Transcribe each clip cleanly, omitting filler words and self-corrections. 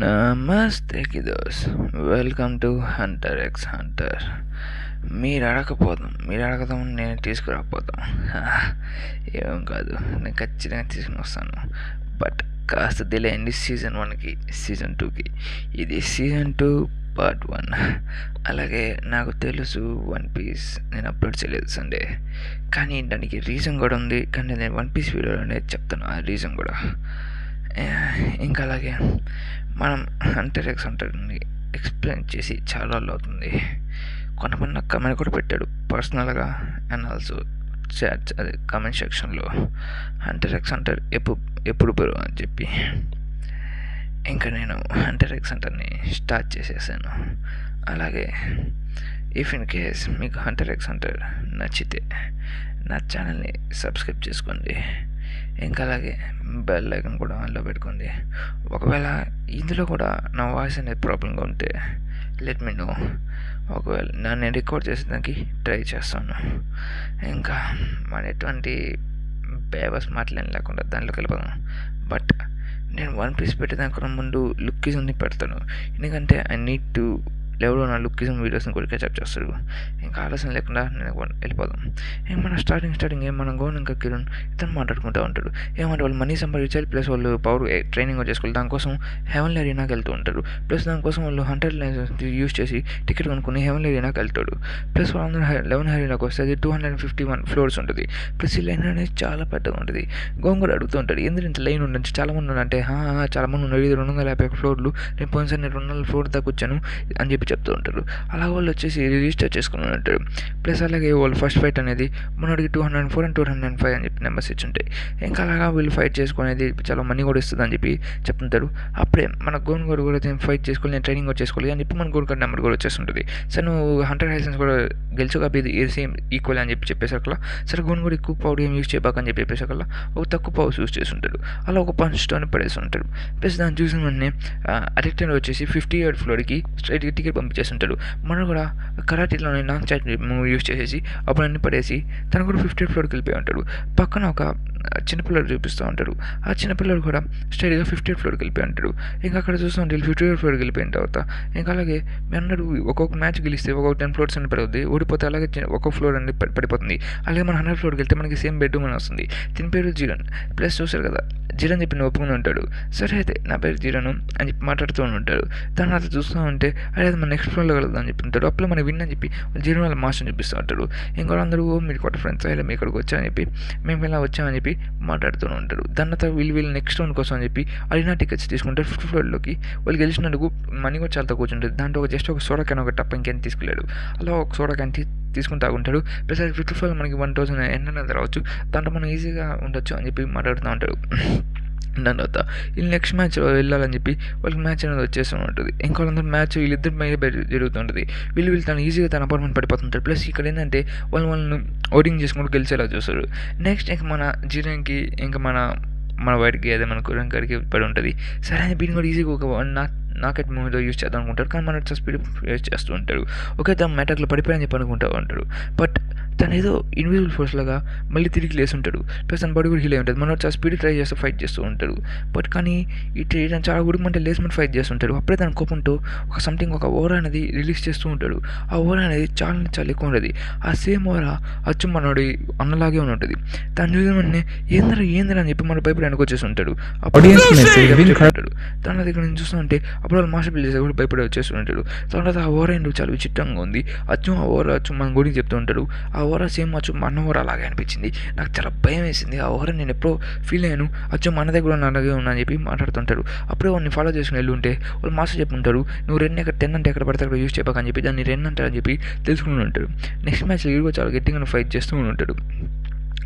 నమస్తే kiddos, welcome to Hunter X Hunter. మీరు అడగదాం నేను తీసుకురాకపోతాం. ఏం కాదు, నేను ఖచ్చితంగా తీసుకుని వస్తాను. బట్ కాస్త డిలే అయింది సీజన్ 1కి సీజన్ 2కి. ఇది సీజన్ 2 పార్ట్ 1. అలాగే నాకు తెలుసు వన్ పీస్ నేను అప్లోడ్ చేయలేదు సండే, కానీ దానికి రీజన్ కూడా ఉంది. కానీ నేను వన్ పీస్ వీడియోలోనే చెప్తాను ఆ రీజన్ కూడా. ఇంకా అలాగే మనం హంటర్ ఎక్స్ హంటర్ని ఎక్స్ప్లెయిన్ చేసి చాలా రోజులు అవుతుంది. కొంతమంది నాకు కమెంట్ కూడా పెట్టాడు పర్సనల్గా అండ్ ఆల్సో చాట్, అదే కమెంట్ సెక్షన్లో, హంటర్ ఎక్స్ హంటర్ ఎప్పుడు బరు అని చెప్పి. ఇంకా నేను హంటర్ ఎక్స్ హంటర్ని స్టార్ట్ చేసేసాను. అలాగే ఇఫ్ ఇన్ కేస్ మీకు హంటర్ ఎక్స్ హంటర్ నచ్చితే నా ఛానల్ని సబ్స్క్రైబ్ చేసుకోండి. ఇంకా అలాగే బెల్ ఐకాన్ కూడా ఆన్లో పెట్టుకోండి. ఒకవేళ ఇందులో కూడా నా వాయిస్ అనేది ప్రాబ్లంగా ఉంటే లెట్ మీ నో. ఒకవేళ నేను రికార్డ్ చేసేదానికి ట్రై చేస్తాను. ఇంకా మన ఎటువంటి బేవస్ మాటలేం లేకుండా దాంట్లోకి వెళ్ళిపోదాం. బట్ నేను వన్ పీస్ పెట్టేదానికన్నా ముందు లుక్కిజంని పెడతాను, ఎందుకంటే ఐ నీడ్ టు ఎవరో నా లుక్కిజం వీడియోస్ని కూడా క్యాచప్ చేస్తారు. ఇంకా ఆలస్యం లేకుండా నేను వెళ్ళిపోదాం. మన స్టార్టింగ్ మనం గోన్ ఇంకా కిరణ్ ఇతను మాట్లాడుకుంటూ ఉంటాడు. ఏమంటే వాళ్ళు మనీ సంపాదించాలి, ప్లస్ వాళ్ళు పవర్ ట్రైనింగ్ చేసుకోవాలి. దానికోసం హెవెన్లీ అరీనాకి వెళ్తూ ఉంటారు. ప్లస్ దానికోసం వాళ్ళు హంటర్ లైసెన్స్ యూజ్ చేసి టికెట్ కొనుక్కొని హెవెన్లీ అరీనాకి వెళ్తాడు. ప్లస్ వాళ్ళందరూ 11 అరీనాకి వస్తే అది 251 ఫ్లోర్స్ ఉంటుంది. ప్లస్ ఈ లైన్ అనేది చాలా పెద్దగా ఉంటుంది. గోన్ కూడా అడుగుతూ ఉంటాడు, ఎందుకు ఇంత లైన్ ఉండొచ్చు, చాలామంది ఉన్నారంటే చాలామంది ఉన్నారు, ఇది 251 ఫ్లోర్లు, నేను పోయినసారి నేను 200 ఫ్లోర్ దాకా వచ్చాను అని చెప్పి చెప్తూ ఉంటారు. అలా వాళ్ళు వచ్చేసి రిజిస్టర్ చేసుకుని ఉంటారు. ప్లస్ అలాగే వాళ్ళు ఫస్ట్ ఫైట్ అనేది మనోడికి 204 అండ్ 205 అని చెప్పి నెంబర్స్ ఇచ్చి ఉంటాయి. ఇంకా అలాగా వీళ్ళు ఫైట్ చేసుకునేది చాలా మనీ కూడా ఇస్తుంది అని చెప్పి చెప్తుంటారు. అప్పుడే మన గోన్ గోడు కూడా ఫైట్ చేసుకోవాలి, నేను ట్రైనింగ్ కూడా చేసుకోవాలి అని చెప్పి మన గోన్ గారి నెంబర్ కూడా వచ్చేస్తుంటుంది. సరే నువ్వు హంటర్ లైసెన్స్ కూడా గెలిచు కాబట్టి ఇది సేమ్ ఈక్వల్ అని చెప్పి చెప్పేసరికల్లా, సరే గోన్ కూడా ఎక్కువ పవర్ ఏం యూజ్ చేయబాకని చెప్పి చెప్పేసరికల్లా ఒక తక్కువ పవర్ యూజ్ చేస్తుంటాడు. అలా ఒక పంచ్తోనే పడేసి ఉంటాడు. ప్లస్ దాన్ని చూసిన వెంటనే అడిక్టెడ్ వచ్చేసి 58 ఫ్లోర్కి స్ట్రైట్ టికెట్ పంపించేస్తుంటాడు. మనం కూడా కరాటీలోనే నాన్ చాట్ యూజ్ చేసేసి అప్పుడు అన్ని పడేసి తను కూడా 58 ఫ్లోర్కి వెళ్ళిపోయి ఉంటాడు. పక్కన ఒక చిన్నపిల్లడు చూపిస్తూ ఉంటాడు. ఆ చిన్నపిల్లడు కూడా స్ట్రైట్గా 58 ఫ్లోర్కి వెళ్ళిపోయి ఉంటాడు. ఇంకా అక్కడ చూస్తూ ఉంటే 58 ఫ్లోర్కి వెళ్ళిపోయిన తర్వాత ఇంకా అలాగే అందరూ ఒక్కొక్క మ్యాచ్ గెలిస్తే ఒక్కొక్క 10 ఫ్లోర్స్ అని పడుతుంది, ఓడిపోతే అలాగే ఒక్కొక్క ఫ్లోర్ అనేది పడిపోతుంది. అలాగే మన 100 ఫ్లోర్కి వెళ్తే మనకి సేమ్ బెడ్రూమ్ అని వస్తుంది. దీని పేరు జీరన్. ప్లస్ చూసారు కదా, జీరన్ చెప్పి నువ్వు ఒప్పుకుని ఉంటాడు. సరే అయితే నా పేరు జీరను అని చెప్పి మాట్లాడుతూ ఉంటాడు. దాని తర్వాత చూస్తూ ఉంటే అదే మన నెక్స్ట్ ఫ్లోర్లో కలుగుతాం అని చెప్పి ఉంటాడు. అప్పుడు మనం విన్ అని చెప్పి జీరన్ వాళ్ళ మాస్టర్ చూపిస్తూ ఉంటాడు. ఇంకా అందరూ మీరు కొత్త ఫ్రెండ్స్ ఇలా మీ ఇక్కడికి వచ్చామని చెప్పి మేము ఇలా వచ్చామని చెప్పి మాట్లాడుతూ ఉంటారు. దాని తర్వాత వీళ్ళు నెక్స్ట్ రౌండ్ కోసం అని చెప్పి అరీనా టికెట్స్ తీసుకుంటారు 5th ఫ్లోర్లోకి. వాళ్ళు గెలిచినందుకు మనీ కూడా చాలా తక్కువ ఉంటుంది. దాంట్లో జస్ట్ ఒక సోడా క్యాన్ ఒక టప్ ఇంకేం తీసుకెళ్ళాడు. అలా ఒక సోడా క్యాన్ తీసుకుని తాగుంటాడు. ప్లస్ 5th ఫ్లోర్ మనకి 1000 ఎన్నైనా రావచ్చు, దాంట్లో మనం ఈజీగా ఉండొచ్చు అని చెప్పి మాట్లాడుతూ ఉంటాడు. దాని తర్వాత వీళ్ళు నెక్స్ట్ మ్యాచ్ వెళ్ళాలని చెప్పి వాళ్ళకి మ్యాచ్ అనేది వచ్చేస్తూ ఉంటుంది. ఇంకా వాళ్ళందరూ మ్యాచ్ వీళ్ళిద్దరి మీద జరుగుతుంటుంది. వీళ్ళు తను ఈజీగా తన అపార్ట్మెంట్ పడిపోతుంటారు. ప్లస్ ఇక్కడ ఏంటంటే వాళ్ళని ఓటింగ్ చేసుకుంటూ గెలిచేలా చూస్తారు. నెక్స్ట్ ఇంకా మన జీరన్కి ఇంకా మన వాడికి అదే మన కురం గారికి పడి ఉంటుంది. సరే అని వీడిని కూడా ఈజీగా ఒక నాకెట్ మూవీలో యూజ్ చేద్దాం అనుకుంటారు. కానీ మన స్పీడ్ యూజ్ చేస్తూ ఉంటాడు. ఓకే తన మెటాక్లో పడిపోయాయని చెప్పి అనుకుంటూ ఉంటాడు. బట్ తను ఏదో ఇన్విజిబుల్ ఫోర్స్ లాగా మళ్ళీ తిరిగి లేసి ఉంటాడు. ప్లస్ తన బాడీ కూడా హీల్ అయి ఉంటుంది. మన చాలా స్పీడ్ ట్రై చేస్తూ ఫైట్ చేస్తూ ఉంటాడు. బట్ కానీ తను చాలా ఉడికమంటే లేసిమంటే ఫైట్ చేస్తుంటాడు. అప్పుడే తన కోపంతో ఒక ఓరా అనేది రిలీజ్ చేస్తూ ఉంటాడు. ఆ ఓరా అనేది చాలా ఎక్కువ ఉంటుంది. ఆ సేమ్ ఓరా అచ్చు మనోడి అన్నలాగే ఉంటుంది. తను చూసిన ఏందరా అని చెప్పి మన పైపు వెనకొచ్చేసి ఉంటాడు. ఉంటాడు తన దగ్గర నుంచి చూస్తూ ఉంటే అప్పుడు వాళ్ళు మాస్టర్ బిల్ చేసే కూడా భయపడి వచ్చేస్తూ ఉంటాడు. తర్వాత ఆ ఓరా ఎందుకు చాలా విచిత్రంగా ఉంది. ఆ ఓరా మన గురించి చెప్తూ ఉంటాడు. ఆ ఓరా సేమ్ మన ఓరా అలాగే అనిపించింది. నాకు చాలా భయం వేసింది. ఆ ఓరా నేను ఎప్పుడో ఫీల్ అయ్యాను, మన దగ్గర అలాగే ఉన్నా అని చెప్పి మాట్లాడుతుంటాడు. అప్పుడే వాడిని ఫాలో చేసుకుని వెళ్ళి ఉంటే వాళ్ళు మాస్టర్ చెప్పుంటారు, నువ్వు 10 అంటే ఎక్కడ పడితే అక్కడ యూజ్ చేయబాకని చెప్పి దాన్ని 2 అంటారని చెప్పి తెలుసుకుని ఉంటాడు. నెక్స్ట్ మ్యాచ్లో వీడు చాలా గట్టిగా ఫైట్ చేస్తూ ఉంటాడు.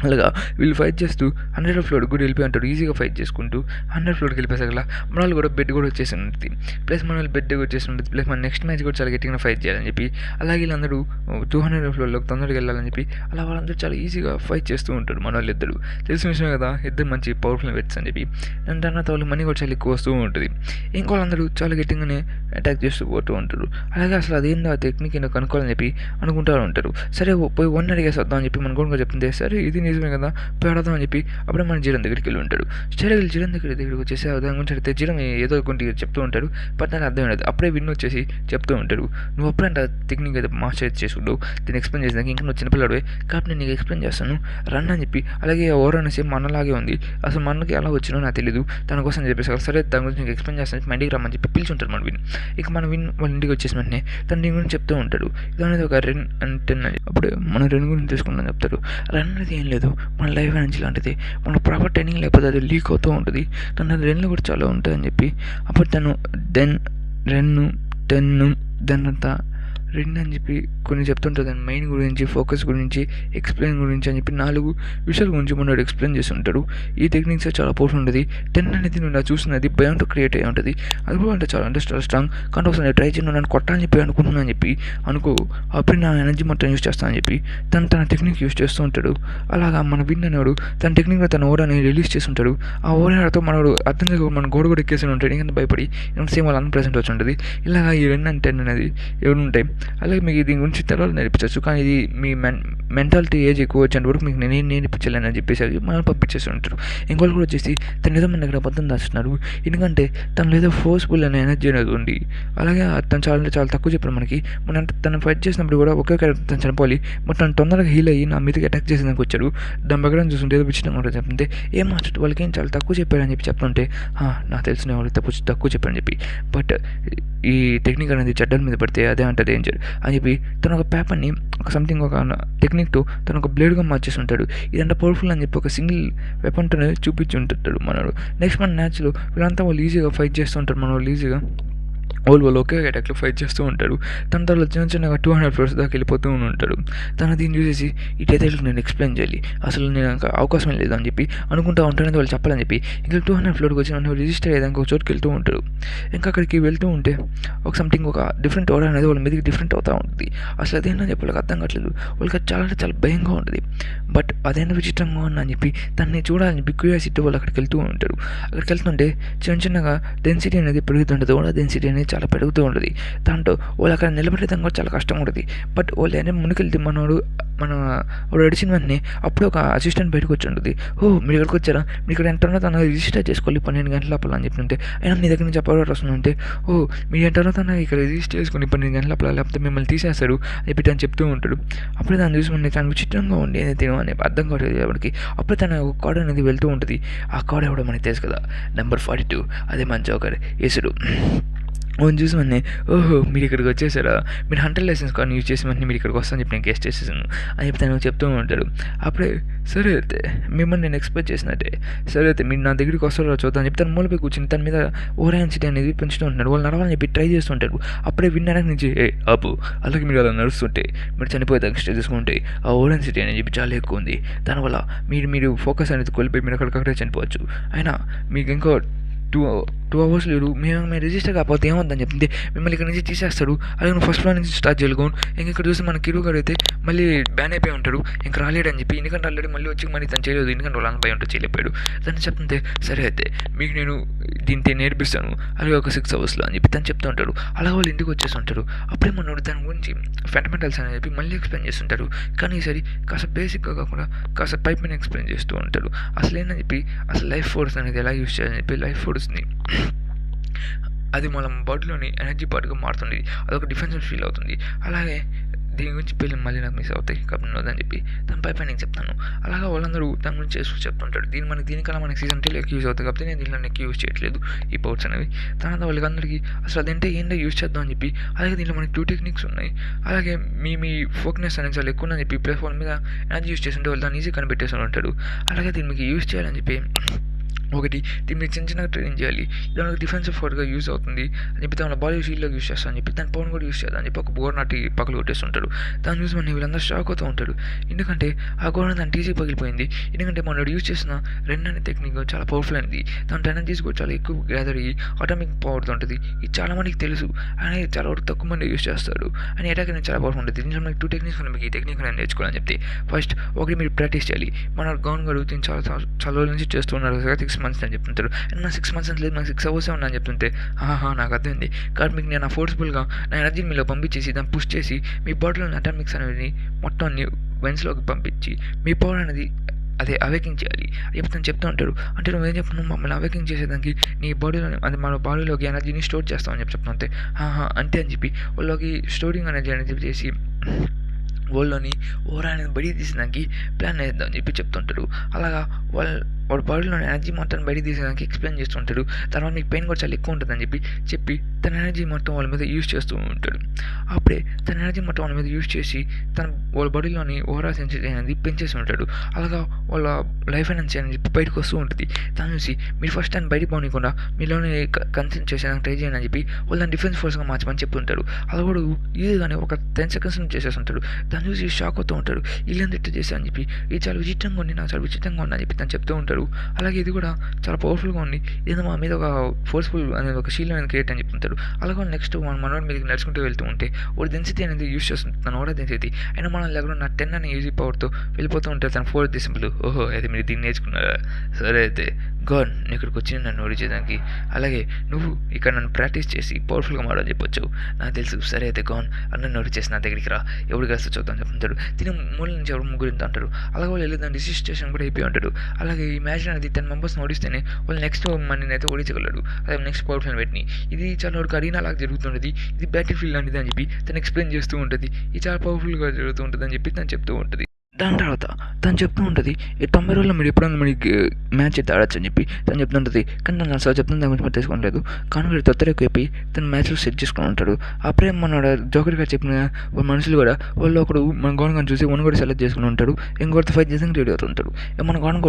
అలాగా వీళ్ళు ఫైట్ చేస్తూ 100 ఫ్లోర్ కూడా వెళ్ళిపోయి ఉంటారు. ఈజీగా ఫైట్ చేసుకుంటూ 100 ఫ్లోర్కి వెళ్ళిపోయేసరికి మన వాళ్ళు కూడా బెడ్ కూడా వచ్చేసి ఉంటుంది. ప్లస్ మన వాళ్ళు బెడ్ వచ్చేసి ఉంటుంది. ప్లస్ మన నెక్స్ట్ మ్యాచ్ కూడా చాలా గట్టిగా ఫైట్ చేయాలని చెప్పి అలాగే వీళ్ళందరూ 200 ఫ్లోర్లోకి తొందరగా వెళ్ళాలని చెప్పి అలా వాళ్ళందరూ చాలా ఈజీగా ఫైట్ చేస్తూ ఉంటారు. మన వాళ్ళు ఇద్దరు తెలిసిన విషయం కదా, ఇద్దరు మంచి పవర్ఫుల్ వెట్స్ అని చెప్పి. దాని తర్వాత వాళ్ళు మనీ కూడా చాలా ఎక్కువ వస్తూ ఉంటుంది. ఇంకో వాళ్ళందరూ చాలా గట్టిగానే అటాక్ చేస్తూ పోతూ ఉంటారు. అలాగే అసలు అదేందో ఆ టెక్నిక్ ఏంటో కనుక్కోవాలని చెప్పి అనుకుంటూ ఉంటారు. సరే పోయి 1 అడిగేసి వద్దాం అని చెప్పి మన కూడా చెప్తుంది. సరే ఇది నీ నిజమే కదా, పోయి అడదాం అని చెప్పి అప్పుడే మన జీరన్ దగ్గరికి వెళ్ళి ఉంటాడు. జీరన్ దగ్గరికి వచ్చేసి దాని గురించి అడిగితే జీరన్ ఏదో ఒకటి చెప్తూ ఉంటాడు. బట్ నాకు అర్థం లేదు. అప్పుడే విన్ వచ్చేసి చెప్తూ ఉంటాడు, నువ్వు అప్పుడే అంటే టెక్నిక్ అయితే మాస్టర్ చేసుకుంటావు, దీన్ని ఎక్స్ప్లెయిన్ చేసినాక ఇంకా నువ్వు చిన్నపిల్లాడు కాబట్టి నేను నీకు ఎక్స్ప్లెయిన్ చేస్తాను రన్ అని చెప్పి. అలాగే ఓవర్ అనేసి మనలాగే ఉంది, అసలు మనకి ఎలా వచ్చినో నాకు తెలియదు, తన కోసం చెప్పేసి సరే దాని గురించి నీకు ఎక్స్ప్లెయిన్ చేస్తాను మా ఇంటికి రమ్మని చెప్పి పిలిచుంటాడు మన విన్. ఇక మన విన్ వాళ్ళ ఇంటికి వచ్చేసి వెంటనే తను దీని గురించి చెప్తూ ఉంటాడు. ఇది అనేది ఒక రన్ అండ్ 10 అని. అప్పుడు మనం రన్ గురించి తీసుకుంటాం చెప్తారు. రన్ అనేది ఏం లేదు, మన లైఫ్ ఎనర్జీ లాంటిది, మన ప్రాపర్ ట్రైనింగ్ లేకపోతే అది లీక్ అవుతూ ఉంటుంది, తన రన్లు కూడా చాలా ఉంటుంది అని చెప్పి అప్పుడు తను రన్ను 10 దాని అంతా రెండు అని చెప్పి కొన్ని చెప్తుంటుంది. దాని మైండ్ గురించి, ఫోకస్ గురించి, ఎక్స్ప్లెయిన్ గురించి అని చెప్పి 4 విషయాల గురించి మనోడు ఎక్స్ప్లెయిన్ చేస్తుంటాడు. ఈ టెక్నిక్స్ చాలా పవర్ఫుల్ ఉంటుంది. 10 అనేది నువ్వు చూస్తున్నది భయంతో క్రియేట్ అయ్యి ఉంటుంది. అది కూడా అంటే చాలా స్ట్రాంగ్ కానీ ఒకసారి ట్రై చేయను నన్ను కొట్టాలని చెప్పి అనుకుంటున్నాను అని చెప్పి అనుకో, అప్పుడు నా ఎనర్జీ మొత్తం యూస్ చేస్తానని చెప్పి తన టెక్నిక్ యూస్ చేస్తూ ఉంటాడు. అలాగా మన విన్ అనేవాడు తన టెక్నిక్లో తన ఓరాని రిలీజ్ చేసి ఉంటాడు. ఆ ఓరాతో మనోడు అర్థం చేసుకో మన గోడ కూడా ఎక్కేసి ఉంటాడు, ఎందుకంటే భయపడి సేమ్ వాళ్ళు అన్ప్రెసెంట్ వచ్చి ఉంటుంది. ఇలాగా ఈ 2 and 10 అనేది ఎవరు ఉంటాయి. అలాగే మీకు దీని గురించి తర్వాత నేర్పించవచ్చు, కానీ ఇది మీ మెంటాలిటీ ఏజ్ ఎక్కువ వచ్చేంత వరకు మీకు నేను నేర్పించలేను అని చెప్పేసి మనం పంపించేసి ఉంటారు. ఇంకోళ్ళు కూడా వచ్చేసి తను ఏదో మన దగ్గర అబద్ధం దాచుతున్నారు, ఎందుకంటే తను ఏదో ఫోర్స్ఫుల్ అనే ఎనర్జీ అనేది ఉంది. అలాగే తను చాలా తక్కువ చెప్పారు మనకి. మనం తను ఫైట్ చేసినప్పుడు కూడా ఒకే క్యారెక్టర్ తను చనిపోవాలి, బట్ తను తొందరగా హీల్ అయ్యి నా మీదకి అటాక్ చేసేందుకు వచ్చాడు. దాని ప్రకారం చూస్తుంటే ఏదో విచిత్రంగా ఉంటుంది చెప్తుంటే ఏం మాట్లాడు వాళ్ళకి ఏం చాలా తక్కువ చెప్పారని చెప్పి చెప్తుంటే నాకు తెలిసిన వాళ్ళకి తక్కువ చెప్పారని చెప్పి. బట్ ఈ టెక్నిక్ అనేది చెడ్డల మీద పడితే అదే అంటే డేంజర్ అని చెప్పి తను ఒక పేపర్ని ఒక టెక్నిక్తో తను ఒక బ్లేడ్గా మార్చేసి ఉంటాడు. ఇదంతా పవర్ఫుల్ అని చెప్పి ఒక సింగిల్ వెపన్తోనే చూపించి ఉంటాడు మనోడు. నెక్స్ట్ మన మ్యాచ్లో వీళ్ళంతా వాళ్ళు ఈజీగా ఫైట్ చేస్తూ ఉంటారు. మన వాళ్ళు ఈజీగా వాళ్ళు ఒకే అటాక్లో ఫైట్ చేస్తూ ఉంటాడు. తన తర్వాత చిన్నగా 200 floors దాకా వెళ్ళిపోతూ ఉంటాడు. తను దీన్ని చూసేసి ఇటైతే నేను ఎక్స్ప్లెయిన్ చేయాలి, అసలు నేను అవకాశం లేదు అని చెప్పి అనుకుంటూ ఉంటానని వాళ్ళు చెప్పాలని చెప్పి ఇంకా 200 floorకి వచ్చి నన్ను రిజిస్టర్ అయ్యేదానికి ఒక చోటుకి వెళ్తూ ఉంటాడు. ఇంకా అక్కడికి వెళ్తూ ఉంటే ఒక డిఫరెంట్ ఆర్డర్ అనేది వాళ్ళ మీదకి డిఫరెంట్ అవుతూ ఉంటుంది. అసలు అదేంటని చెప్పి వాళ్ళకి అర్థం కావట్లేదు. వాళ్ళకి చాలా భయంగా ఉంటుంది. బట్ అదేంటి విచిత్రంగా ఉన్నా అని చెప్పి తనని చూడాలని చెప్పి క్యూరియాసిటీ వాళ్ళు అక్కడికి వెళ్తూ ఉంటారు. అక్కడికి వెళ్తుంటే చిన్నగా డెన్సిటీ అనేది పెరుగుతుంటుంది. కూడా డెన్సిటీ అనేది చాలా పెరుగుతూ ఉంటుంది. దాంట్లో వాళ్ళు అక్కడ నిలబడేదాం కూడా చాలా కష్టం ఉంటుంది. బట్ వాళ్ళు ఏమైనా ముందుకెళ్తే వాడు అడిచిన వెంటనే అప్పుడు ఒక అసిస్టెంట్ బయటకు వచ్చి ఉంటుంది. మీరు ఇక్కడికి వచ్చారా, మీరు ఇక్కడ ఎంత తన రిజిస్టర్ చేసుకోవాలి 12 గంటల లోపల అని చెప్తుంటే అయినా మీ దగ్గర నుంచి అప్లోడ్ వస్తుందంటే మీరు ఎంత తన ఇక్కడ రిజిస్టర్ చేసుకుని 12 గంటల లోపల లేకపోతే మిమ్మల్ని తీసేస్తారు అని చెప్పి తను చెప్తూ ఉంటాడు. అప్పుడే దాన్ని చూసి తను విచిత్రంగా ఉండి తిను అని అర్థం కావట్లేదు ఎవరికి. అప్పుడు తన ఒక కార్డు అనేది వెళ్తూ ఉంటుంది. ఆ కార్డు ఎవడో మనకి తెలుసు కదా, నెంబర్ 42, అదే మన జోకర్ యేసుడు. ఓన్ చూసి మీరు ఇక్కడికి వచ్చేసారా, మీరు హంటర్ లైసెన్స్ కార్డు యూజ్ చేసి మీరు ఇక్కడికి వస్తాను చెప్పి నేను గెస్ట్ చేసేసాను అని చెప్పి తను చెప్తూ ఉంటాడు. అప్పుడే సరే అయితే మిమ్మల్ని నేను ఎక్స్పెక్ట్ చేసినట్టే, సరే అయితే మీరు నా దగ్గరికి వస్తారో చూద్దాం అని చెప్పి తను మూలపై కూర్చుని తన మీద ఓరాన్సిటీ అనేది పెంచుతూ ఉంటాడు. వాళ్ళు నడవాలని చెప్పి ట్రై చేస్తుంటాడు. అప్పుడే విన్నడానికి నుంచి ఆపు, అలాగే మీరు అలా నడుస్తుంటే మీరు చనిపోయేదాకా స్టే చేసుకుంటే ఆ ఓరాన్సిటీ అనేది చెప్పి చాలా ఎక్కువ ఉంది, దానివల్ల మీరు ఫోకస్ అనేది కోల్పోయి మీరు అక్కడికక్కడే చనిపోవచ్చు. అయినా మీకు ఇంకో 2 hours లేరు, మేము రిజిస్టర్ కాకపోతే ఏమవుతుందని చెప్తే మిమ్మల్ని ఇక్కడ నుంచి తీసేస్తాడు. అలాగే నువ్వు ఫస్ట్ ఫ్లోర్ నుంచి స్టార్ట్ చేయలేను. ఇంక ఇక్కడ చూసి మన కిరుగాడు అయితే మళ్ళీ బ్యాన్ అయిపోయి ఉంటాడు, ఇంక రాలేడు అని చెప్పి. ఎందుకంటే ఆల్రెడీ మళ్ళీ వచ్చి మళ్ళీ తను చేయలేదు, ఎందుకంటే వాళ్ళు భయం ఉంటే చేయలేపాడు. తను చెప్తుంటే సరే అయితే మీకు నేను దీంతో నేర్పిస్తాను అలాగే ఒక 6 hours అని చెప్పి తను చెప్తూ ఉంటాడు. అలాగే వాళ్ళు ఇంటికి వచ్చేసి ఉంటారు. అప్పుడే మనోడు దాని గురించి ఫండమెంటల్స్ అని చెప్పి మళ్ళీ ఎక్స్ప్లెయిన్ చేస్తుంటారు. కానీ ఈసారి కాస్త బేసిక్గా కాకుండా కాస్త పైప్ మీద ఎక్స్ప్లెయిన్ చేస్తూ ఉంటాడు. అసలు ఏంటని చెప్పి అసలు లైఫ్ ఫోర్స్ అనేది ఎలా యూజ్ చేయాలని చెప్పి లైఫ్ ఫోర్స్ని అది మన బాడీలోని ఎనర్జీ పార్ట్గా మారుతుంది. అదొక డిఫెన్సివ్ ఫీల్ అవుతుంది. అలాగే దీని గురించి మళ్ళీ నాకు మిస్ అవుతాయి కాబట్టి వద్దని చెప్పి దాని పైన నేను చెప్తాను. అలాగే వాళ్ళందరూ దాని గురించి చెప్తుంటాడు. దీనికన్నా మనకి సీజన్ 2 ఎక్కువ యూజ్ అవుతుంది కాబట్టి నేను దీనిలో ఎక్కువ యూజ్ చేయట్లేదు ఈ పవర్స్ అనేవి. తర్వాత వాళ్ళందరికీ అసలు అదంటే ఏంటో యూజ్ చేద్దాం అని చెప్పి అలాగే దీంట్లో మనకి 2 టెక్నిక్స్ ఉన్నాయి. అలాగే మీ ఫోకస్ అనేది చాలా ఎక్కువ అని చెప్పి ప్లస్ వాళ్ళ మీద ఎనర్జీ యూజ్ చేస్తుంటే వాళ్ళు దాన్ని ఈజీ కనిపెట్టేసి ఉంటాడు. అలాగే దీన్ని మీకు యూజ్ చేయాలని చెప్పి ఒకటి దీన్ని చిన్నగా ట్రైనింగ్ చేయాలి, దానికి డిఫెన్సివ్ ఫోర్గా యూజ్ అవుతుంది అని చెప్పి తన బాడీ షీల్డ్లో యూజ్ చేస్తాను అని చెప్పి దాని పవన్ కూడా యూజ్ చేద్దాం అని చెప్పి ఒక గోడ నాటి పక్కలు కొట్టేస్తుంటాడు. దాన్ని చూసి మన వీళ్ళందరూ షాక్ అవుతూ ఉంటాడు. ఎందుకంటే ఆ గోడ దాని టీజీ పగిలిపోయింది. ఎందుకంటే మనం యూజ్ చేసిన రెండు అనే టెక్నిక్ చాలా పవర్ఫుల్ అయింది. దాని ఎనర్జీస్ కూడా చాలా ఎక్కువ గ్యాదర్ అయ్యి ఆటోమిక్ పవర్తో ఉంటుంది. ఇది చాలా మందికి తెలుసు అనేది చాలా వరకు తక్కువ మంది యూజ్ చేస్తాడు అని అటాక్ అనేది చాలా పవర్ఫుల్ ఉంటుంది. దీంట్లో మనకి 2 టెక్నిక్స్ ఉన్నాయి. మీకు ఈ టెక్నిక్ నేను నేర్చుకోవాలని చెప్తే ఫస్ట్ ఒకటి మీరు ప్రాక్టీస్ చేయాలి. మన గౌన్ గడు చాలా రోజుల నుంచి చేస్తున్నారు 6 months అని చెప్తుంటారు. అండ్ నా 6 months అని లేదు, నాకు 6 hours ఉన్నా అని చెప్తుంటే నాకు అర్థమైంది. కాబట్టి మీకు నేను ఫోర్స్ఫుల్గా నా ఎనర్జీని మీలో పంపించేసి దాన్ని పుష్ చేసి మీ బాడీలో అటామిక్స్ అనేవి మొత్తం వెన్స్లోకి పంపించి మీ పవర్ అనేది అదే అవేకింగ్ చేయాలి అని చెప్పి తను చెప్తూ ఉంటాడు. అంటే నువ్వేం చెప్తున్నావు, మమ్మల్ని అవేకింగ్ చేసేదానికి నీ బాడీలోని అది మన బాడీలోకి ఎనర్జీని స్టోర్ చేస్తామని చెప్పి చెప్తాను. అంతే అంతే అని చెప్పి వాళ్ళకి స్టోరింగ్ ఎనర్జీ అని చెప్పి చేసి వాళ్ళని ఓరా అనేది బయటికి తీసేదానికి ప్లాన్ వేద్దాం అని చెప్పి చెప్తుంటాడు. అలాగా వాడి బాడీలోని ఎనర్జీ మొత్తం బయటికి తీసేదానికి ఎక్స్ప్లెయిన్ చేస్తుంటాడు. తర్వాత మీకు పెయిన్ కూడా చాలా ఎక్కువ ఉంటుందని చెప్పి తన ఎనర్జీ మొత్తం వాళ్ళ మీద యూజ్ చేస్తూ ఉంటాడు. అప్పుడే తన ఎనర్జీ మొత్తం వాళ్ళ మీద యూజ్ చేసి వాళ్ళ బాడీలోని ఓరా సెన్సిటీ అనేది పెంచేసి ఉంటాడు. అలాగా వాళ్ళ లైఫ్ ఎనర్జీ అని చెప్పి బయటకు వస్తూ ఉంటుంది. దాన్ని చూసి మీరు ఫస్ట్ టైం బయటికి పోనీయకుండా మీలోని కన్సెంట్ చేసేదానికి ట్రై చేయండి అని చెప్పి వాళ్ళని డిఫెన్స్ ఫోర్స్గా మార్చమని చెప్తుంటాడు. అలా కూడా ఈజీగానే ఒక 10 seconds చేసేస్తుంటాడు. దాన్ని చూసి షాక్ అవుతూ ఉంటాడు. ఇల్లంతా ఇట్లా చేశా అని చెప్పి, ఇది చాలా విచిత్రంగా ఉంది, నాకు చాలా విచిత్రంగా ఉంది అని చెప్పి తను చెప్తూ ఉంటాడు. అలాగే ఇది కూడా చాలా పవర్ఫుల్గా ఉంది, ఇది మా మీద ఒక ఫోర్స్ఫుల్ అనేది ఒక షీల్డ్ అనేది క్రియేట్ అని చెప్తుంటాడు. అలాగే నెక్స్ట్ మనోడి మీదకి నడుచుకుంటూ వెళ్తూ ఉంటే ఒక డెన్సిటీ అనేది యూజ్ చేస్తుంది, తన ఓడా డెన్సిటీ. అయినా మనం లేకుండా నా 10 అనే ఈజీ పవర్తో వెళ్ళిపోతూ ఉంటారు. తన 4th సింపుల్. ఓహో అయితే మీరు దీన్ని నేర్చుకున్నారా, సరే అయితే గాడ్ నేను ఇక్కడికి వచ్చి నన్ను ఓడించేదానికి, అలాగే నువ్వు ఇక్కడ నన్ను ప్రాక్టీస్ చేసి పవర్ఫుల్గా మాడని చెప్పొచ్చు నాకు తెలుసు. సరే అయితే గాన్ నన్ను ఓడించేసి నా దగ్గరికి రా, ఎవరు కలిసి చూద్దాం చెప్తుంటాడు. తిని మూల నుంచి ఎవరు ముగ్గురు అంటారు. అలాగే వాళ్ళు వెళ్ళి దాని రిజిస్ట్రేషన్ కూడా అయిపోయి ఉంటాడు. అలాగే ఈ మ్యాచ్ అనేది 10 members ఓడిస్తేనే వాళ్ళు నెక్స్ట్ మనీని అయితే ఓడించగలడు, అదే నెక్స్ట్ పవర్ఫుల్ పెట్టి. ఇది చాలా వరకు అరీనా లాగా జరుగుతుంటుంది, ఇది బ్యాటిల్ ఫీల్డ్ అనేది అని చెప్పి తను ఎక్స్ప్లెయిన్ చేస్తూ ఉంటుంది. ఇది చాలా పవర్ఫుల్గా జరుగుతూ ఉంటుంది అని చెప్పి తను చెప్తూ ఉంటుంది. దాని తర్వాత తను చెప్తూ ఉంటుంది, ఈ 90 రోజుల్లో మీరు ఎప్పుడైనా మనకి మ్యాచ్ అయితే ఆడచ్చు అని చెప్పి తను చెప్తుంటుంది. కానీ తను అసలు చెప్తుంది దాని గురించి తెలుసుకోలేదు. కానీ వీడు తొత్తర ఎక్కువైపోయి తన మ్యాచ్లో సెట్ చేసుకుని ఉంటాడు. అప్పుడే మన జోకర్ గారు చెప్పిన మనుషులు కూడా వాళ్ళు ఒకడు మన గౌన్ చూసి వన్ కూడా సెలెక్ట్ చేసుకుని ఉంటాడు, ఇంకొకటి ఫైట్ చేసి రెడీ అవుతుంటాడు. మన గౌన్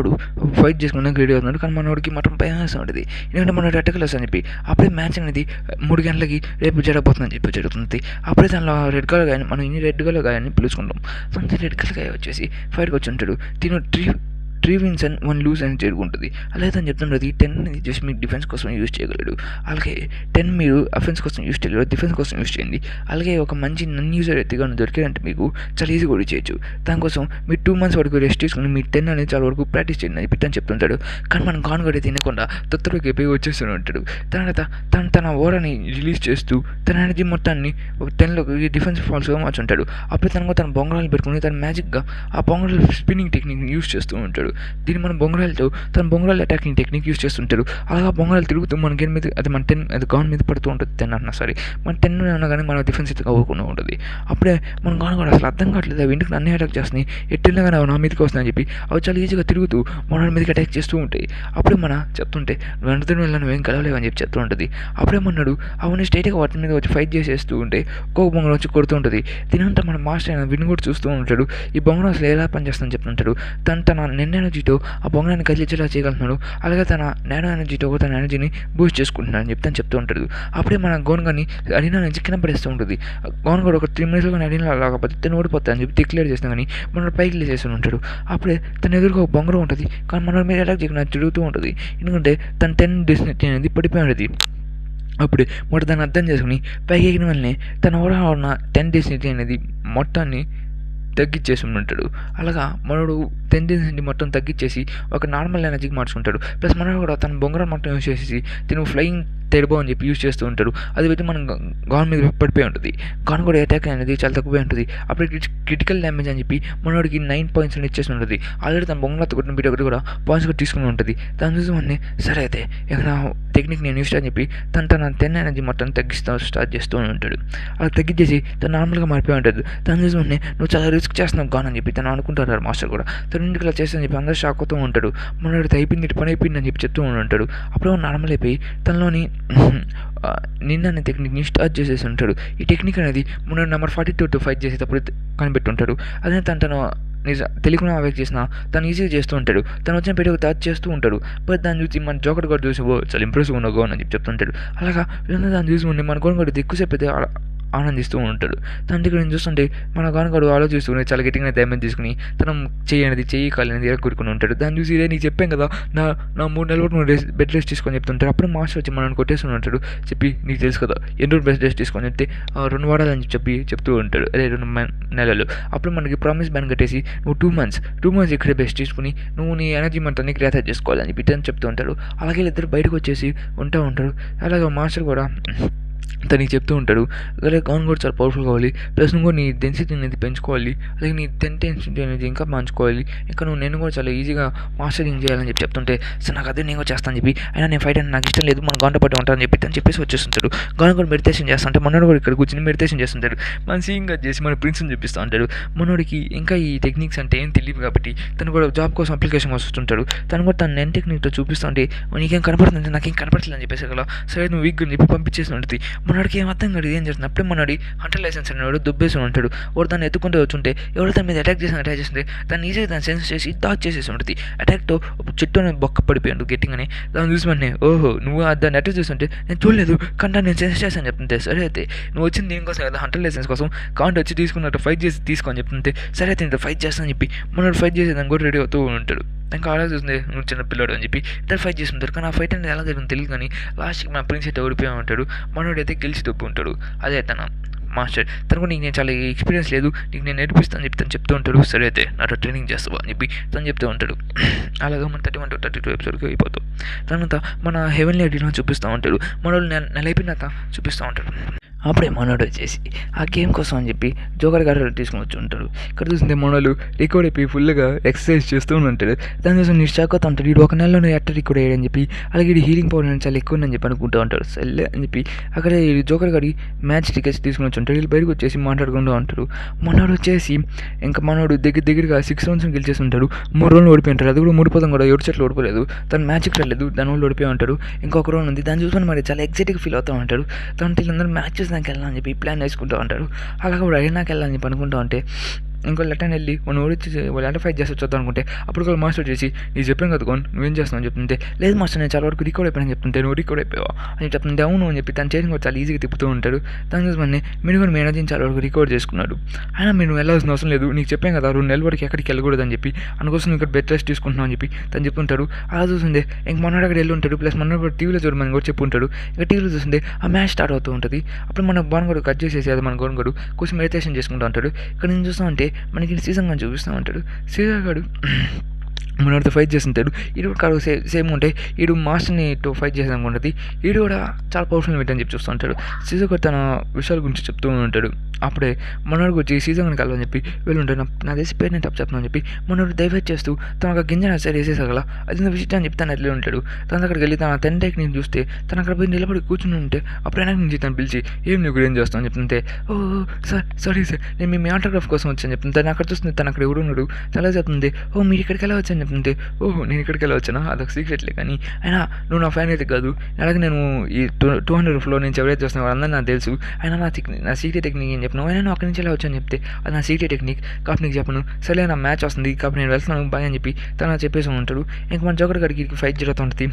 ఫైట్ చేసుకున్నాక రెడీ అవుతున్నాడు. కానీ మనోడికి మొత్తం భయం వేస్తూ ఉంటుంది, ఎందుకంటే మన అటకలస్ అని చెప్పి. అప్పుడే మ్యాచ్ అనేది 3 గంటలకి రేపు జరగబోతుందని చెప్పి జరుగుతుంది. అప్పుడే దానిలో రెడ్ కలర్ గాయని మనం ఇన్ని రెడ్ కలర్ గాయని పిలుచుకుంటాం. సో రెడ్ కలర్ గాయ వచ్చేసి ఫైట్కి వచ్చి ఉంటాడు. తిను 3 wins and 1 lose అని జరుగుతుంది. అలాగే తను చెప్తున్నది 10 అనేది జస్ట్ మీరు డిఫెన్స్ కోసం యూజ్ చేయగలడు, అలాగే 10 మీరు అఫెన్స్ కోసం యూజ్ చేయగలరు, డిఫెన్స్ కోసం యూజ్ చేయండి. అలాగే ఒక మంచి నన్ యూజర్ ఎత్తిగా దొరికారంటే మీకు చాలా ఈజీ కూడా చేయొచ్చు. దానికోసం మీరు 2 months వరకు రెస్ట్ తీసుకుని మీరు 10 అనేది చాలా వరకు ప్రాక్టీస్ చేయండి అని పిట్టని చెప్తుంటాడు. కానీ మనం గాన్ కూడా తినకుండా తొత్తలోకి ఎప్పి వచ్చేస్తూనే ఉంటాడు. తర్వాత తన ఓరాని రిలీజ్ చేస్తూ తన ఎనర్జీ మొత్తాన్ని ఒక 10లోకి డిఫెన్స్ ఫాల్స్గా మార్చుంటాడు. అప్పుడు తన బొంగరాలు పెట్టుకుని తన మ్యాజిక్గా ఆ బొంగరాలు స్పిన్నింగ్ టెక్నిక్ యూజ్ చేస్తూ ఉంటాడు. దీన్ని మనం బొంగరాలతో తన బొంగరాలు అటాకింగ్ టెక్నిక్ యూజ్ చేస్తుంటాడు. అలాగా బొంగరాలు తిరుగుతూ మన గేమ్ మీద అది మన 10 అది గాన్ మీద పడుతూ ఉంటుంది. 10 అన్నా సరే మన 10 అన్నా కానీ మన డిఫెన్స్ అయితే అవ్వకుండా ఉంటుంది. అప్పుడే మన గాన్ కూడా అసలు అర్థం కావట్లేదు, అవి ఇంటికి నన్నే అటాక్ చేస్తున్నాయి, ఎట్టిల్లా కానీ నా మీదకి వస్తుందని చెప్పి అవి చాలా ఈజీగా తిరుగుతూ మన మీదకి అటాక్ చేస్తూ ఉంటాయి. అప్పుడే మన చెప్తుంటే వెంటనే వెళ్ళాను ఏం కలవలేవు అని చెప్పి చెప్తూ ఉంటుంది. అప్పుడే మన్నాడు అవన్నీ స్ట్రైట్గా వాటి మీద వచ్చి ఫైట్ చేసేస్తూ ఉంటే ఒక్కొక్క బొంగరం వచ్చి కొడుతూ ఉంటుంది. దీనంతా మన మాస్టర్ అయిన విన్ కూడా చూస్తూ ఉంటాడు. ఈ బొంగరం అసలు ఎలా పనిచేస్తుందని చెప్తుంటాడు. తన నిన్న ఎనర్జీతో ఆ బొంగరాన్ని కదిలించేలా చేయగలుగుతున్నాడు. అలాగే తన నానో ఎనర్జీతో తన ఎనర్జీని బూస్ట్ చేసుకుంటున్నాడు అని చెప్తాను చెప్తూ ఉంటాడు. అప్పుడే మన గోన్ కానీ అడినా నుంచి కింద పడేస్తూ ఉంటుంది. గోన్ కూడా ఒక 3 minutes కానీ అడినా లేకపోతే తను ఓడిపోతా అని చెప్పి డిక్లేర్ చేసినా కానీ మన పైకి లేచేస్తూ ఉంటాడు. అప్పుడే తన ఎదురుగా ఒక బొంగరం ఉంటుంది, కానీ మన మీద అటాక్ చేయకుండా తిరుగుతూ ఉంటుంది. ఎందుకంటే తన 10 డెస్టినీ అనేది పడిపోయి ఉంటుంది. అప్పుడే దాన్ని అర్థం చేసుకుని పైకి ఎగిన వల్లనే తన ఓడ ఉన్న 10 డెస్టినీ అనేది మొత్తాన్ని తగ్గించేసి ఉంటాడు. అలాగా మనోడు 10 డెన్సిటీ మొత్తం తగ్గించేసి ఒక నార్మల్ ఎనర్జీకి మార్చుకుంటాడు. ప్లస్ మనోడు కూడా తన బొంగరం మొత్తం యూజ్ చేసేసి తిను ఫ్లయింగ్ తెరబో అని చెప్పి యూజ్ చేస్తూ ఉంటాడు. అది పెట్టి మనం గాన్ మీద పడిపోయి ఉంటుంది. గాన్ కూడా అటాక్ అనేది చాలా తక్కువే ఉంటుంది. అప్పుడు క్రిటికల్ డ్యామేజ్ అని చెప్పి మనోడికి 9 points ఇచ్చేసి ఉంటుంది. ఆల్రెడీ తన బొంగలతో కొట్టిన బిడ్డ ఒకటి కూడా పాయింట్స్ కూడా తీసుకుని ఉంటుంది. దాని చూసి మన సరే అయితే ఇక్కడ టెక్నిక్ నేను యూజ్ అని చెప్పి తన 10 ఎనర్జీ మొత్తం స్టార్ట్ చేస్తూ ఉంటాడు. అలా తగ్గించేసి తను నార్మల్గా మారిపోయి ఉంటుంది. దాని చూసి మన నువ్వు చాలా రిస్క్ చేస్తున్నావు గాన్ అని చెప్పి తను అనుకుంటారు మాస్టర్ కూడా. తను ఇంటికి ఇలా చేస్తానని చెప్పి అందరూ షాక్ అవుతూ ఉంటాడు. మనోడితో అయిపోయింది, పని అయిపోయింది అని చెప్పి చెప్తూ ఉంటాడు. అప్పుడు నార్మల్ అయిపోయి తనలోని నిన్న అనే టెక్నిక్ని స్టార్ట్ చేసేసి ఉంటాడు. ఈ టెక్నిక్ అనేది మన నెంబర్ 42 ఫైట్ చేసేటప్పుడు కనిపెట్టుంటాడు. అదే తను తెలియకుండా అవేక్ చేసిన తను ఈజీగా చేస్తూ ఉంటాడు. తను వచ్చిన పెట్టి ఒక టచ్ చేస్తూ ఉంటాడు. బట్ దాన్ని చూసి మన జోకర్ కూడా చూసి చాలా ఇంప్రెసివ్గా ఉన్నావు అని చెప్పి చెప్తుంటాడు. అలాగా వీళ్ళందరూ దాన్ని చూసి ఉండి మన గోన్ కూడా ఎక్కువసేపు అయితే ఆనందిస్తూ ఉంటాడు. తన దగ్గర నేను చూస్తుంటే మన గానగాడు ఆలోచిస్తూనే చాలా గట్టిగా డ్యామేజ్ తీసుకుని తన చెయ్యి కాలు అనేది కూరుకుని ఉంటాడు. దాన్ని చూసి ఇదే నీకు చెప్పాను కదా నా 3 నెలల వరకు నువ్వు బెడ్ రెస్ట్ తీసుకొని చెప్తుంటాడు. అప్పుడు మాస్టర్ వచ్చి మనల్ని కొట్టేస్తూ ఉంటాడు. చెప్పి నీకు తెలుసు కదా ఎన్నో బెడ్ రెస్ట్ తీసుకొని చెప్తే 2 వారాలని చెప్పి చెప్తూ ఉంటాడు. అదే 2 నెలలు. అప్పుడు మనకి ప్రామిస్ బ్యాన్ కట్టేసి నువ్వు 2 months ఇక్కడే బెస్ట్ తీసుకుని నువ్వు నీ ఎనర్జీ మొత్తాన్ని గ్రేటర్ చేసుకోవాలని పిట్టని చెప్తూ ఉంటాడు. అలాగే ఇద్దరు బయటకు వచ్చేసి ఉంటారు. అలాగే మాస్టర్ కూడా తనకి చెప్తూ ఉంటాడు. అలాగే గన్ కూడా చాలా పవర్ఫుల్ కావాలి, ప్లస్ నువ్వు నీ డెన్సిటీ అనేది పెంచుకోవాలి, అలాగే నీ డెన్సిటీ అనేది ఇంకా పెంచుకోవాలి, ఇంకా నేను కూడా చాలా ఈజీగా మాస్టరింగ్ చేయాలని చెప్తుంటే, సార్ నాకు అదే నేను కూడా చేస్తాను చెప్పి, అయినా నేను ఫైట్ అంటే నాకు ఇష్టం లేదు, మన గంట పట్టి ఉంటానని చెప్పి తను చెప్పేసి వచ్చేస్తుంటాడు. గన్ కూడా మెడిటేషన్ చేస్తుంటే మనోడు కూడా ఇక్కడ కూర్చొని మెడిటేషన్ చేస్తుంటాడు. మన సీన్ కట్ చేసి మన ప్రిన్స్ని చూపిస్తూ ఉంటాడు. మనోడికి ఇంకా ఈ టెక్నిక్స్ అంటే ఏం తెలియదు కాబట్టి తను కూడా జాబ్ కోసం అప్లికేషన్ వస్తుంటాడు. తను కూడా తను నేను టెక్నిక్తో చూపిస్తూ ఉంటే నీకేం కనపడుతుంది, నాకేం కనపడలేదు అని చెప్పేసి కదా సరే నువ్వు వీక్ అని చెప్పి పంపించేసి ఉంటుంది. మనోడికి ఏం అర్థం కాదు ఏం చేస్తుంది. అప్పుడే మనోడి హంటర్ లైసెన్స్ అనేవాడు దుబ్బేసి ఉంటాడు. వాడు దాన్ని ఎత్తుకుంటూ వచ్చుంటే ఎవరు తన మీద అటాక్ చేస్తుంటే దాన్ని ఈజీగా దాన్ని సెన్స్ చేసి డాచ్ చేసేసి ఉంటుంది. అటాక్తో చెట్టు అనేది బొక్క పడిపోయి ఉంటుంది గట్టిగానే. దాన్ని చూసి మన ఓహో నువ్వు దాన్ని అటాక్ చేస్తుంటే నేను చూడలేదు కంటా నేను సెన్స్ చేశాను చెప్తుంటే, సరే అయితే నువ్వు వచ్చింది దీనికోసం కదా హంటర్ లైసెన్స్ కోసం కాంట్ వచ్చి తీసుకున్నట్టు ఫైట్ చేసి తీసుకోని చెప్తుంటే, సరే అయితే నేను ఫైట్ చేస్తానని చెప్పి మనోడు ఫైట్ చేసి దాన్ని కూడా రెడీ అవుతూ ఉంటాడు. ఇంకా అలా చూస్తుంది నువ్వు చిన్న పిల్లడు అని చెప్పి ఇద్దరు ఫైట్ చేస్తుంటారు. కానీ ఆ ఫైట్ అనేది ఎలా జరిగింది తెలియదు. కానీ లాస్ట్కి మన ప్రిన్స్ అయితే ఓడిపోయి ఉంటాడు. మనోడు అయితే గెలిచి తప్పు ఉంటాడు. అదే తన మాస్టర్. తను కూడా నీకు నేను చాలా ఎక్స్పీరియన్స్ లేదు, నీకు నేను నేర్పిస్తాను చెప్పి తను చెప్తూ ఉంటాడు. సరే అయితే నాతో ట్రైనింగ్ చేస్తావా అని చెప్పి తను చెప్తూ ఉంటాడు. అలాగే మన 31 to 32 ఎపిసోడ్కి అయిపోతాం. తర్వాత మన హెవెన్లీ ఐడిలో చూపిస్తూ ఉంటాడు. మనోళ్ళు నెల అయిపోయినాక చూపిస్తూ ఉంటాడు. అప్పుడే మనోడు వచ్చేసి ఆ గేమ్ కోసం అని చెప్పి జోకర్ గారు తీసుకుని వచ్చి ఉంటాడు. ఇక్కడ చూస్తుంటే మనోళ్ళు రికార్డ్ అయిపోయి ఫుల్గా ఎక్సర్సైజ్ చేస్తూ ఉంటాడు. దానికోసం నిశ్చాకతో ఉంటాడు. వీడు ఒక నెలలో ఎట్ట రికార్డ్ అయ్యాడని చెప్పి, అలాగే వీడి హీలింగ్ పవర్ అనేది చాలా ఎక్కువ ఉందని చెప్పి అనుకుంటూ ఉంటాడు. సరే అని చెప్పి అక్కడ జోకర్ గారి మ్యాచ్ టికెట్స్ తీసుకుని వచ్చి ఉంటాడు. వీళ్ళు బయటకు వచ్చేసి మాట్లాడుకుంటూ ఉంటాడు. మనోడు వచ్చేసి ఇంకా మనోడు దగ్గరగా 6 rounds గెలిచేసి ఉంటాడు. 3 rounds ఓడిపోయి ఉంటాడు. అది కూడా 3 పదం కూడా 7 చెట్లు ఓడిపోలేదు. తను మ్యాచ్కి రాలేదు, దానివల్ల ఓడిపోయి ఉంటాడు. ఇంకొక రౌండ్ ఉంది, దాన్ని చూసుకొని మరి చాలా ఎగ్జైట్గా ఫీల్ అవుతూ ఉంటాడు. తను వీళ్ళందరూ మ్యాచెస్ నాకు వెళ్ళాలని చెప్పి ప్లాన్ వేసుకుంటూ ఉంటాడు. అలాగే వాడు అడిగినాకి వెళ్ళాలని చెప్పి అనుకుంటూ ఉంటే ఇంకో లెటర్ని వెళ్ళి మనం ఓడిచ్చి వాళ్ళు అంటే ఫైట్ చేసి చూద్దాం అనుకుంటే అప్పుడు వాళ్ళు మాస్టర్ చేసి నీకు చెప్పాను కదా కోన్ నువ్వేం చేస్తున్నావు అని చెప్తుంటే, లేదు మాస్టర్ నేను చాలా వరకు రికార్డ్ అయిపోయాను చెప్తుంటే, నువ్వు రికార్డ్ అయిపోయావా అని చెప్తుంటే అవును అని చెప్పి తను చేసి కూడా చాలా ఈజీగా తిప్పుతూ ఉంటాడు. దాని చూసి మన మీరు కూడా మీ ఎనర్జీని చాలా వరకు రికార్డ్ చేసుకున్నాడు. అయినా మీరు వెళ్ళాల్సిన అవసరం లేదు, నీకు చెప్పాను కదా 2 నెలల వరకు ఎక్కడికి వెళ్ళకూడదు అని చెప్పి, అందుకోసం నువ్వు ఇక్కడ బెడ్ రెస్ట్ తీసుకుంటున్నావు అని చెప్పి తను చెప్పుంటాడు. అలా చూస్తుండే ఇంక మనోడు అక్కడ వెళ్ళి ఉంటాడు. ప్లస్ మనోడు కూడా టీవీలో చూడమని కూడా చెప్పుంటాడు. ఇంకా టీవీలో చూస్తుంటే ఆ మ్యాచ్ స్టార్ట్ అవుతూ ఉంటుంది. అప్పుడు మన బాన్గడు కట్ చేసేసి అది మన గోన్గడు కొంచెం మెడిటేషన్ చేసుకుంటూ ఉంటాడు. ఇక్కడ నేను చూస్తామంటే మనకి సీజన్ అని చూపిస్తూ ఉంటాడు. సీజన్ గాడు మనోడితో ఫైట్ చేస్తుంటాడు. ఈడు కాడు సేమ్ ఉంటాయి. ఈడు మాస్టర్ని ఫైట్ చేసాం ఉంటుంది. ఈడు కూడా చాలా పవర్ఫుల్ అని చెప్పి చూస్తూ ఉంటాడు. సీజన్ కూడా తన విషయాల గురించి చెప్తూ ఉంటాడు. అప్పుడే మనోడికి వచ్చి సీజన్ కలవని చెప్పి వెళ్ళుంటాడు. నా దేశ పేరు నేను తప్పు చెప్తాను చెప్పి మనోడు దైవేట్ చేస్తూ తన ఒక గింజను సరి వేసేసగల అది విషయం అని చెప్పి తను వెళ్ళి ఉంటాడు. తన అక్కడికి వెళ్ళి తన టెంటేకి నేను చూస్తే తను అక్కడ పోయి నిలబడి కూర్చుని ఉంటే అప్పుడు వెనక నుంచి తను పిలిచి ఏం నీకు ఏం చేస్తాను అని చెప్తుంటే, ఓ సారీ సార్ నేను మీ ఆటోగ్రాఫ్ కోసం వచ్చాను చెప్తుంది. తను అక్కడ చూస్తుంది తను అక్కడ ఎవరు ఉన్నాడు చాలా చెప్తుంది. ఓ మీరు ఇక్కడికి వెళ్ళవచ్చు అని చెప్తుంటే, ఓహో నేను ఇక్కడికి వెళ్ళవచ్చానా అదొక సీక్రెట్లే కానీ అయినా నువ్వు నా ఫ్యాన్ అయితే కాదు, అలాగే నేను ఈ 200 ఫ్లో నుంచి ఎవరైతే చూస్తున్నా వాళ్ళందరూ నాకు తెలుసు. అయినా నా సీక్రెట్ టెక్నిక్ ఏం చెప్పినావు, అయినా నువ్వు అక్కడి నుంచి వెళ్ళవచ్చు అని చెప్తే అది నా సీక్రెట్ టెక్నిక్ కాబట్టి నీకు చెప్పను, సరే నా మ్యాచ్ వస్తుంది కాబట్టి నేను వెళ్తున్నాను బాయ్ అని చెప్పి తను చెప్పేసి ఉంటాడు. ఇంక మన జోకర్ గడికి ఫైట్ జరుగుతుంటుంది.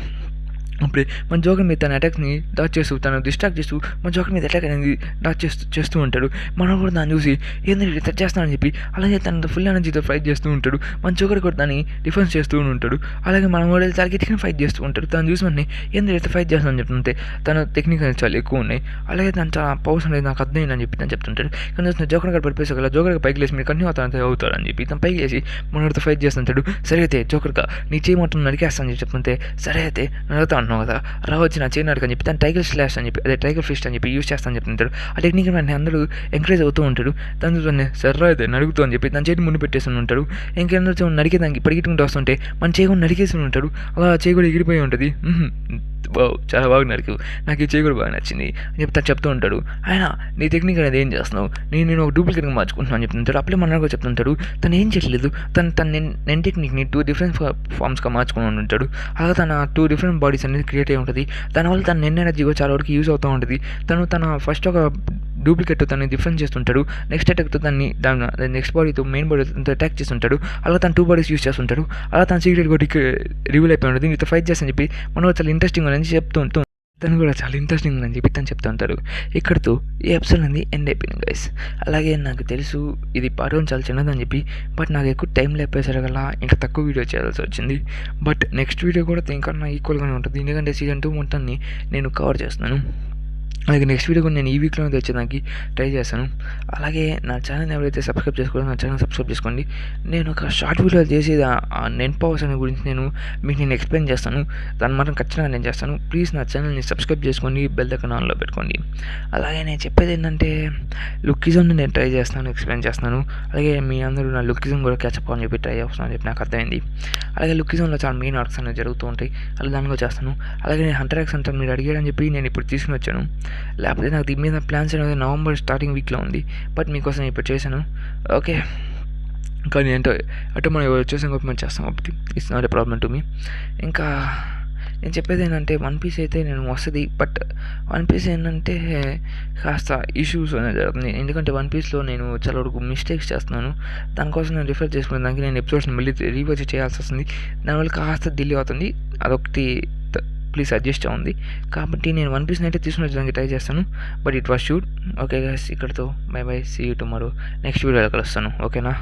అప్పుడే మన జోకర్ మీద తన అటాక్ని డాచ్ చేస్తూ తను డిస్ట్రాక్ట్ చేస్తూ మన జోకర్ మీద అటాక్ అనేది డాచ్ చేస్తూ ఉంటాడు. మనం కూడా దాన్ని చూసి ఏంటంటే రిటర్న్ చేస్తానని చెప్పి అలాగే తన ఫుల్ ఎనర్జీతో ఫైట్ చేస్తూ ఉంటాడు. మన జోకర్ కూడా దాన్ని డిఫెన్స్ చేస్తూ ఉంటాడు. అలాగే మనం కూడా చాలా గట్టిగా ఫైట్ చేస్తూ ఉంటాడు. తను చూసి మన ఏంటంటే రిటర్న్ ఫైట్ చేస్తానని చెప్తుంటే తన టెక్నిక్ అనేది చాలా ఎక్కువ ఉన్నాయి. అలాగే తను చాలా పవర్స్ అనేది నాకు అర్థమైందని చెప్పి తను చెప్తుంటాడు. కానీ చూసిన జోకర్ గారు పడిపోయేసగల జోకర్ పైకి లేసి మీరు కంటిన్యూ అవుతాడు అని చెప్పి తను పైకి లేసి మనతో ఫైట్ చేస్తుంటాడు. సరే అయితే జోకర్గా నీ చేయమంటున్న నరికేస్తానని చెప్పి చెప్తుంటే, సరే అయితే నడుగుతా అంటున్నావు కదా రావచ్చు నా చేయి నడుకు అని చెప్పి తను టైగర్ స్లాష్ అని చెప్పి అదే టైగర్ ఫిస్ట్ అని చెప్పి యూజ్ చేస్తాను చెప్తుంటాడు. ఆ టెక్నిక్ వెంటనే అందరూ ఎంకరేజ్ అవుతూ ఉంటాడు. దాని సర్రా అయితే నడుగుతూ అని చెప్పి తన చేతి ముందు పెట్టేసి ఉంటాడు. ఇంకెందరూ నరికేదానికి పరిగెట్టుకుంటూ వస్తుంటే మన చేయి కూడా నరికేసి ఉంటాడు. అలా చేయి కూడా ఎగిరిపోయి ఉంటుంది. బావు చాలా బాగా నరికావు, నాకు ఈ చేయి కూడా బాగా నచ్చింది అని చెప్పి తను చెప్తూ ఉంటాడు. ఆయన నీ టెక్నిక్ అనేది ఏం చేస్తున్నావు, నేను ఒక డూప్లికేట్గా మార్చుకుంటున్నాను అని చెప్తుంటాడు. అప్పుడే మనకు చెప్తుంటాడు తను ఏం చేయట్లేదు, తన నేను టెక్నిక్ని 2 డిఫరెంట్ ఫార్మ్స్గా మార్చుకుని ఉంటాడు. అలాగే తన 2 డిఫరెంట్ బాడీస్ అనేది క్రియేట్ అయి ఉంటుంది. దానివల్ల తన ఎనర్జీ కూడా చాలా వరకు యూజ్ అవుతూ ఉంటుంది. తన ఫస్ట్ ఒక డూప్లికేట్ తను డిఫరెన్స్ చేస్తుంటాడు. నెక్స్ట్ అటాక్తో దాన్ని నెక్స్ట్ బాడీతో మెయిన్ బాడీతో అటాక్ చేస్తుంటాడు. అలా తను 2 బాడీస్ యూజ్ చేస్తుంటాడు. అలా తన సీక్రెట్ కూడా రివీల్ అయిపోయి ఉంటుంది. నీతో ఫైట్ చేస్తాను చెప్పి మనం చాలా ఇంట్రెస్టింగ్ అని చెప్తూ తను కూడా చాలా ఇంట్రెస్టింగ్ ఉందని చెప్పి తను చెప్తూ ఉంటారు. ఇక్కడితో ఈ ఎపిసోడ్ అనేది ఎండ్ అయిపోయింది గైస్. అలాగే నాకు తెలుసు ఇది పార్ట్ 1 చాలా చిన్నదని చెప్పి, బట్ నాకు ఎక్కువ టైం లేపేసరి వల్ల ఇంకా తక్కువ వీడియో చేయాల్సి వచ్చింది. బట్ నెక్స్ట్ వీడియో కూడా ఇంకా ఈక్వల్గానే ఉంటుంది, ఎందుకంటే సీజన్ 2 మొత్తాన్ని నేను కవర్ చేస్తున్నాను. అలాగే నెక్స్ట్ వీడియో కూడా నేను ఈ వీక్లోనే తెచ్చేదానికి ట్రై చేస్తాను. అలాగే నా ఛానల్ ఎవరైతే సబ్స్క్రైబ్ చేసుకోవాలో నా ఛానల్ సబ్స్క్రైబ్ చేసుకోండి. నేను ఒక షార్ట్ వీడియో చేసేది ఆ నెట్ పవర్స్ అనే గురించి మీకు నేను ఎక్స్ప్లెయిన్ చేస్తాను. దాన్ని మాత్రం ఖచ్చితంగా నేను చేస్తాను. ప్లీజ్ నా ఛానల్ని సబ్స్క్రైబ్ చేసుకోండి, బెల్ ఐకాన్ ఆన్లో పెట్టుకోండి. అలాగే నేను చెప్పేది ఏంటంటే లుక్కిజంని నేను ట్రై చేస్తాను, ఎక్స్ప్లెయిన్ చేస్తున్నాను. అలాగే మీ అందరూ నా లుక్కిజం కూడా క్యాచప్ అని చెప్పి ట్రై చేస్తాను అని చెప్పి నాకు అర్థమైంది. అలాగే లుక్కిజంలో చాలా మెయిన్ ఆర్క్స్ అనేవి జరుగుతూ ఉంటాయి, అలా దాన్ని కూడా చేస్తాను. అలాగే నేను హంటర్ ఎక్స్ హంటర్ మీరు అడిగాడని చెప్పి నేను ఇప్పుడు తీసుకుని వచ్చాను. లేకపోతే నాకు దీని మీద ప్లాన్స్ అనేది నవంబర్ స్టార్టింగ్ వీక్లో ఉంది, బట్ మీకోసం ఇప్పుడు చేశాను. ఓకే, కానీ ఏంటో అటు మనం వచ్చేసాం కాబట్టి మనం చేస్తాం కాబట్టి it's not a problem to me. ఇంకా నేను చెప్పేది ఏంటంటే వన్ పీస్ అయితే నేను వస్తుంది, బట్ వన్ పీస్ ఏంటంటే కాస్త ఇష్యూస్ అనేది జరుగుతుంది. ఎందుకంటే వన్ పీస్లో నేను చాలా వరకు మిస్టేక్స్ చేస్తున్నాను. దానికోసం నేను రిఫర్ చేసుకునే దానికి నేను ఎపిసోడ్స్ని మళ్ళీ రీవాచ్ చేయాల్సి వస్తుంది. దానివల్ల కాస్త డిలే అవుతుంది. అదొకటి ప్లీజ్ అడ్జస్ట్ అవ్వండి. కాబట్టి నేను వన్ పీస్ని అయితే తీసుకుని వచ్చేదానికి ట్రై చేస్తాను, but it was shoot. Okay guys, ఇక్కడితో bye bye, see you tomorrow. Next వీడియోలో కలుస్తాను. ఓకేనా?